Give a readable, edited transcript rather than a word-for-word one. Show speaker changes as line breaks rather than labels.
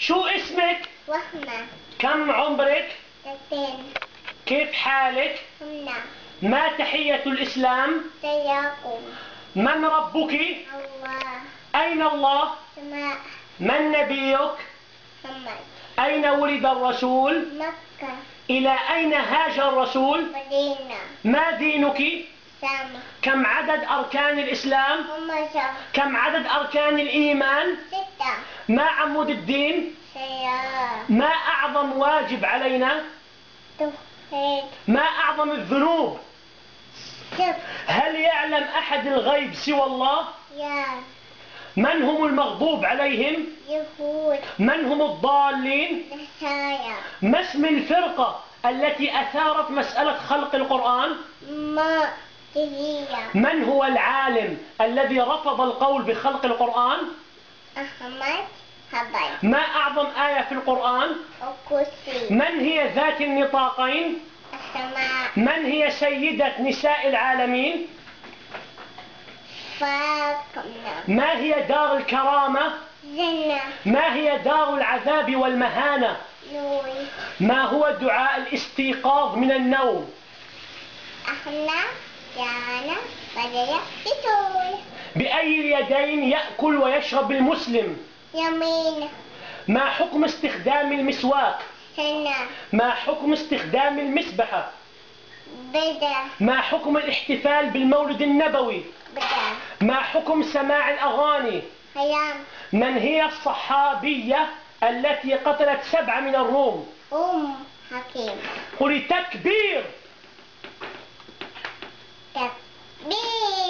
شو اسمك؟
وحمة.
كم عمرك؟
2.
كيف حالك؟
هنا.
ما تحية الإسلام؟
سياكم.
من ربك؟
الله.
أين الله؟
سماء.
من نبيك؟
محمد.
أين ولد الرسول؟
مكة.
إلى أين هاجر الرسول؟
مدينة.
ما دينك؟
سامة.
كم عدد أركان الإسلام؟
همسة.
كم عدد أركان الإيمان؟
6.
ما عمود الدين؟
سيارة.
ما أعظم واجب علينا؟
توحيد.
ما أعظم الذنوب؟
شرك.
هل يعلم أحد الغيب سوى الله؟
يا.
من هم المغضوب عليهم؟
يهود.
من هم الضالين؟
نصارى.
ما اسم الفرقة التي أثارت مسألة خلق القرآن؟
ماريا.
من هو العالم الذي رفض القول بخلق القرآن؟
أحمد حبيب.
ما أعظم آية في القرآن؟
الكرسي.
من هي ذات النطاقين؟
السماء.
من هي سيدة نساء العالمين؟
فاطمة.
ما هي دار الكرامة؟
جنة.
ما هي دار العذاب والمهانة؟
نور.
ما هو دعاء الاستيقاظ من النوم؟
احنا جانا بدأ بطول.
بأي اليدين يأكل ويشرب المسلم؟
يمين.
ما حكم استخدام المسواك؟
هنا.
ما حكم استخدام المسبحة؟
بدأ.
ما حكم الاحتفال بالمولد النبوي؟
بدأ.
ما حكم سماع الأغاني؟
هيام.
من هي الصحابية التي قتلت 7 من الروم؟
حكيم.
قولي تكبير.
تكبير.